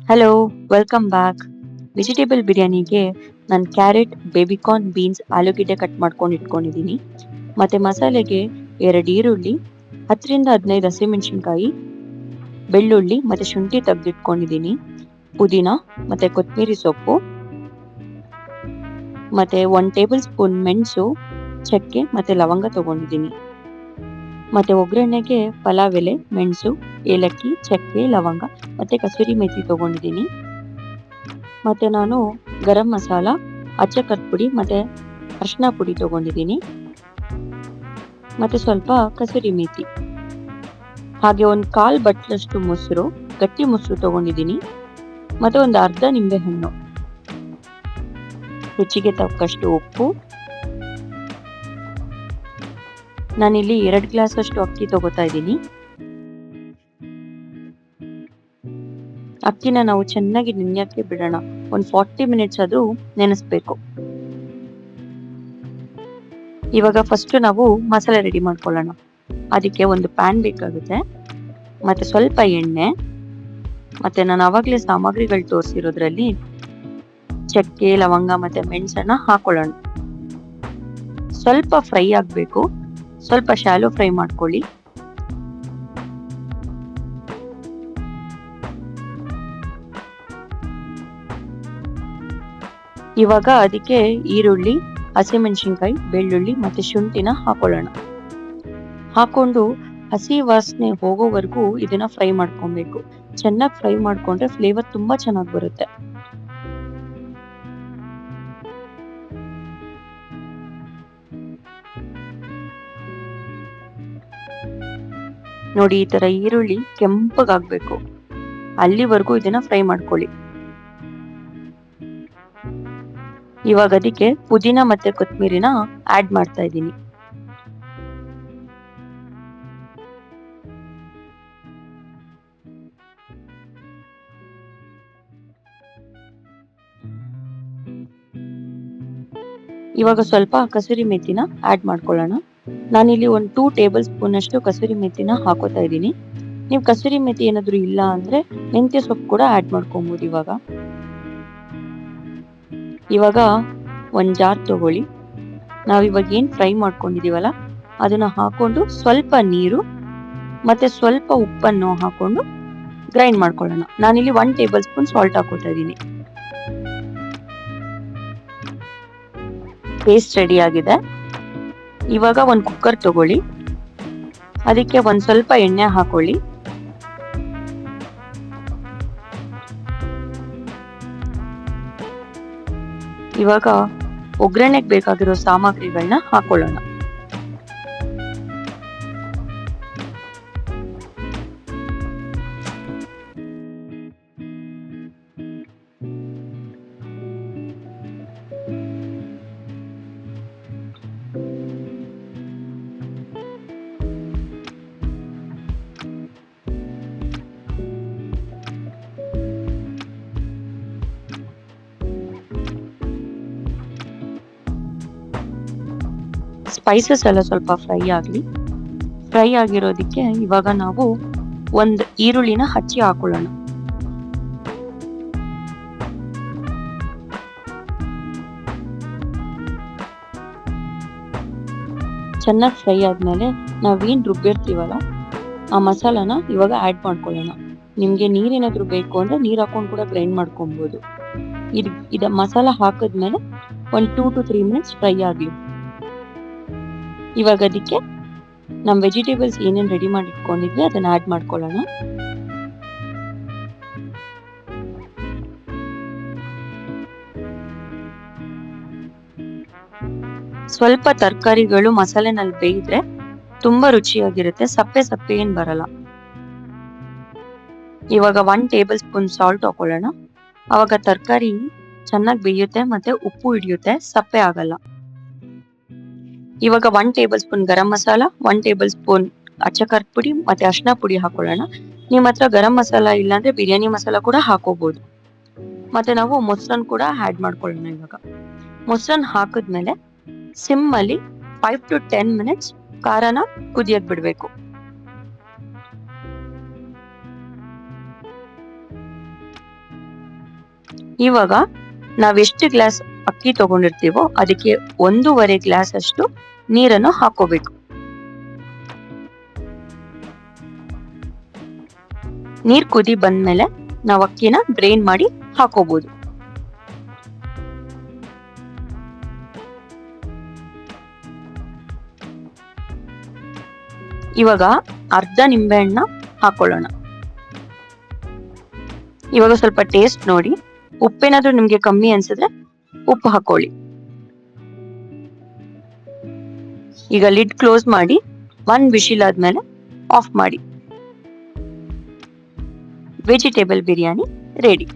Hello, welcome back. Vegetable ಬಿರಿಯಾನಿಗೆ ನಾನು carrot, baby corn, beans, ಆಲೂಗೆಡ್ಡೆ cut ಮಾಡ್ಕೊಂಡು ಇಟ್ಕೊಂಡಿದ್ದೀನಿ. ಮತ್ತೆ ಮಸಾಲೆಗೆ 2 ಈರುಳ್ಳಿ, 10ರಿಂದ 15 ಹಸಿಮೆಣಸಿನ್ಕಾಯಿ, ಬೆಳ್ಳುಳ್ಳಿ ಮತ್ತೆ ಶುಂಠಿ ತೆಗೆದಿಟ್ಕೊಂಡಿದ್ದೀನಿ. ಪುದೀನ ಮತ್ತೆ ಕೊತ್ತಂಬರಿ ಸೊಪ್ಪು, ಮತ್ತೆ 1 ಟೇಬಲ್ ಸ್ಪೂನ್ ಮೆಣಸು, ಚಕ್ಕೆ ಮತ್ತೆ ಲವಂಗ ತಗೊಂಡಿದ್ದೀನಿ. ಮತ್ತೆ ಒಗ್ಗರಣೆಗೆ ಪಲಾವ್ ಎಲೆ, ಮೆಣಸು, ಏಲಕ್ಕಿ, ಚಕ್ಕೆ, ಲವಂಗ ಮತ್ತೆ ಕಸೂರಿ ಮೇಥಿ ತಗೊಂಡಿದ್ದೀನಿ. ಮತ್ತೆ ನಾನು ಗರಂ ಮಸಾಲ, ಅಚ್ಚ ಪುಡಿ ಮತ್ತೆ ಅರಿಶಿನ ಪುಡಿ ತಗೊಂಡಿದ್ದೀನಿ. ಮತ್ತೆ ಸ್ವಲ್ಪ ಕಸೂರಿ ಮೇಥಿ. ಹಾಗೆ ಒಂದು 1/4 ಬಟ್ಲಷ್ಟು ಮೊಸರು, ಗಟ್ಟಿ ಮೊಸರು ತಗೊಂಡಿದ್ದೀನಿ. ಮತ್ತೆ ಒಂದು ಅರ್ಧ ನಿಂಬೆ ಹಣ್ಣು. ರುಚಿಗೆ ತಕ್ಕಷ್ಟು ಉಪ್ಪು. ನಾನಿಲ್ಲಿ 2 ಗ್ಲಾಸ್ ಅಷ್ಟು ಅಕ್ಕಿ ತಗೋತಾ ಇದ್ದೀನಿ. ಅಕ್ಕಿನ ನಾವು ಚೆನ್ನಾಗಿ ನೆನೆಯಕ್ಕೆ ಬಿಡೋಣ. ಒಂದು 40 ಮಿನಿಟ್ಸ್ ಆದ್ರೂ ನೆನೆಸ್ಬೇಕು. ಇವಾಗ ಫಸ್ಟ್ ನಾವು ಮಸಾಲೆ ರೆಡಿ ಮಾಡ್ಕೊಳ್ಳೋಣ. ಅದಕ್ಕೆ ಒಂದು ಪ್ಯಾನ್ ಬೇಕಾಗುತ್ತೆ, ಮತ್ತೆ ಸ್ವಲ್ಪ ಎಣ್ಣೆ, ಮತ್ತೆ ನಾನು ಆವಾಗಲೇ ಸಾಮಗ್ರಿಗಳು ತೋರಿಸಿರೋದ್ರಲ್ಲಿ ಚಕ್ಕೆ, ಲವಂಗ ಮತ್ತೆ ಮೆಣಸನ್ನ ಹಾಕೊಳ್ಳೋಣ. ಸ್ವಲ್ಪ ಫ್ರೈ ಆಗಬೇಕು, ಸ್ವಲ್ಪ ಶಾಲೋ ಫ್ರೈ ಮಾಡ್ಕೊಳ್ಳಿ. ಇವಾಗ ಅದಕ್ಕೆ ಈರುಳ್ಳಿ, ಹಸಿಮೆಣಸಿನ್ಕಾಯಿ, ಬೆಳ್ಳುಳ್ಳಿ ಮತ್ತೆ ಶುಂಠಿನ ಹಾಕೊಳ್ಳೋಣ. ಹಾಕೊಂಡು ಹಸಿ ವಾಸನೆ ಹೋಗೋವರೆಗೂ ಇದನ್ನ ಫ್ರೈ ಮಾಡ್ಕೊಬೇಕು. ಚೆನ್ನಾಗಿ ಫ್ರೈ ಮಾಡ್ಕೊಂಡ್ರೆ ಫ್ಲೇವರ್ ತುಂಬಾ ಚೆನ್ನಾಗಿ ಬರುತ್ತೆ. ನೋಡಿ, ಈ ತರ ಈರುಳ್ಳಿ ಕೆಂಪಗಾಗ್ಬೇಕು, ಅಲ್ಲಿವರೆಗೂ ಇದನ್ನ ಫ್ರೈ ಮಾಡ್ಕೊಳ್ಳಿ. ಇವಾಗ ಅದಕ್ಕೆ ಪುದೀನ ಮತ್ತೆ ಕೊತ್ತಂಬರಿನ ಆಡ್ ಮಾಡ್ತಾ ಇದ್ದೀನಿ. ಇವಾಗ ಸ್ವಲ್ಪ ಕಸೂರಿ ಮೇಥಿನ ಆಡ್ ಮಾಡ್ಕೊಳ್ಳೋಣ. ನಾನಿಲ್ಲಿ ಒಂದು 2 ಟೇಬಲ್ ಸ್ಪೂನ್ ಅಷ್ಟು ಕಸೂರಿ ಮೇಥಿನ ಹಾಕೋತಾ ಇದ್ದೀನಿ. ನೀವು ಕಸೂರಿ ಮೇಥಿ ಏನಾದ್ರು ಇಲ್ಲ ಅಂದ್ರೆ ಮೆಂತ್ಯ ಸೊಪ್ಪು ಕೂಡ ಆಡ್ ಮಾಡ್ಕೊಬಹುದು. ಇವಾಗ ಒಂದ್ ಜಾರ್ ತಗೊಳ್ಳಿ. ನಾವಿವಾಗ ಏನ್ ಫ್ರೈ ಮಾಡ್ಕೊಂಡಿದೀವಲ್ಲ ಅದನ್ನ ಹಾಕೊಂಡು ಸ್ವಲ್ಪ ನೀರು ಮತ್ತೆ ಸ್ವಲ್ಪ ಉಪ್ಪನ್ನು ಹಾಕೊಂಡು ಗ್ರೈಂಡ್ ಮಾಡ್ಕೊಳ್ಳೋಣ. ನಾನಿಲ್ಲಿ 1 ಟೇಬಲ್ ಸ್ಪೂನ್ ಸಾಲ್ಟ್ ಹಾಕೋತಾ ಇದ್ದೀನಿ. ಪೇಸ್ಟ್ ರೆಡಿ ಆಗಿದೆ. ಇವಾಗ ಒಂದು ಕುಕ್ಕರ್ ತಗೊಳ್ಳಿ. ಅದಕ್ಕೆ ಒಂದ್ ಸ್ವಲ್ಪ ಎಣ್ಣೆ ಹಾಕೊಳ್ಳಿ. ಇವಾಗ ಒಗ್ಗರಣೆಗೆ ಬೇಕಾಗಿರೋ ಸಾಮಗ್ರಿಗಳನ್ನ ಹಾಕೊಳ್ಳೋಣ. ಸ್ಪೈಸಸ್ ಎಲ್ಲ ಸ್ವಲ್ಪ ಫ್ರೈ ಆಗಿರೋದಕ್ಕೆ ಇವಾಗ ನಾವು ಒಂದ್ ಈರುಳ್ಳಿನ ಹಚ್ಚಿ ಹಾಕೊಳ್ಳೋಣ. ಚೆನ್ನಾಗಿ ಫ್ರೈ ಆದ್ಮೇಲೆ ನಾವೇನ್ ರುಬ್ಬಿರ್ತೀವಲ್ಲ ಆ ಮಸಾಲಾನ ಇವಾಗ ಆಡ್ ಮಾಡ್ಕೊಳ್ಳೋಣ. ನಿಮ್ಗೆ ನೀರೇನಾದ್ರೂ ಬೇಕು ಅಂದ್ರೆ ನೀರ್ ಹಾಕೊಂಡು ಕೂಡ ಗ್ರೈಂಡ್ ಮಾಡ್ಕೊಬಹುದು. ಇದ ಮಸಾಲ ಹಾಕಿದ್ಮೇಲೆ ಒಂದು 2 to 3 ಮಿನಿಟ್ಸ್ ಫ್ರೈ ಆಗ್ಲಿ. ಇವಾಗ ಅದಕ್ಕೆ ನಮ್ ವೆಜಿಟೇಬಲ್ಸ್ ಏನೇನ್ ರೆಡಿ ಮಾಡಿ ಇಟ್ಕೊಂಡಿದ್ವಿ ಅದನ್ನ ಆಡ್ ಮಾಡ್ಕೊಳ್ಳೋಣ. ಸ್ವಲ್ಪ ತರಕಾರಿಗಳು ಮಸಾಲೆನಲ್ಲಿ ಬೇಯಿದ್ರೆ ತುಂಬಾ ರುಚಿಯಾಗಿರುತ್ತೆ, ಸಪ್ಪೆ ಸಪ್ಪೆ ಏನ್ ಬರಲ್ಲ. ಇವಾಗ 1 ಟೇಬಲ್ ಸ್ಪೂನ್ ಸಾಲ್ಟ್ ಹಾಕೊಳ್ಳೋಣ. ಅವಾಗ ತರಕಾರಿ ಚೆನ್ನಾಗಿ ಬೇಯುತ್ತೆ ಮತ್ತೆ ಉಪ್ಪು ಹಿಡಿಯುತ್ತೆ, ಸಪ್ಪೆ ಆಗಲ್ಲ. ಇವಾಗ 1 table spoon garam masala, 1 table spoon ಅಚ್ಚ ಪುಡಿ ಮತ್ತೆ ಅರಿಶಿನ ಪುಡಿ ಹಾಕೊಳ್ಳೋಣ. ನಿಮ್ಮ ಹತ್ರ ಗರಂ ಮಸಾಲ ಇಲ್ಲಾಂದ್ರೆ ಬಿರಿಯಾನಿ ಮಸಾಲ ಕೂಡ ಹಾಕೋಬಹುದು. ಮತ್ತೆ ನಾವು ಮೊಸರನ್ನ ಕೂಡ ಆಡ್ ಮಾಡ್ಕೊಳ್ಳೋಣ. ಇವಾಗ ಮೊಸರನ್ನ ಹಾಕಿದ್ಮೇಲೆ ಸಿಮ್ ಅಲ್ಲಿ 5 to 10 ಮಿನಿಟ್ಸ್ ಖಾರನ ಕುದಿಯಕ್ ಬಿಡ್ಬೇಕು. ಇವಾಗ ನಾವೆಷ್ಟು ಗ್ಲಾಸ್ ಅಕ್ಕಿ ತಗೊಂಡಿರ್ತೀವೋ ಅದಕ್ಕೆ 1.5 ಗ್ಲಾಸ್ ಅಷ್ಟು ನೀರನ್ನು ಹಾಕೋಬೇಕು. ನೀರ್ ಕುದಿ ಬಂದ್ಮೇಲೆ ನಾವು ಅಕ್ಕಿನ ಡ್ರೈನ್ ಮಾಡಿ ಹಾಕೋಬಹುದು. ಇವಾಗ ಅರ್ಧ ನಿಂಬೆಹಣ್ಣ ಹಾಕೊಳ್ಳೋಣ. ಇವಾಗ ಸ್ವಲ್ಪ ಟೇಸ್ಟ್ ನೋಡಿ, ಉಪ್ಪೇನಾದ್ರೂ ನಿಮ್ಗೆ ಕಮ್ಮಿ ಅನ್ಸಿದ್ರೆ ಉಪ್ಪು ಹಾಕೊಳ್ಳಿ. ಈಗ ಲಿಡ್ ಕ್ಲೋಸ್ ಮಾಡಿ 1 ವಿಶಿಲ್ ಆದ್ಮೇಲೆ ಆಫ್ ಮಾಡಿ. Vegetable biryani ready.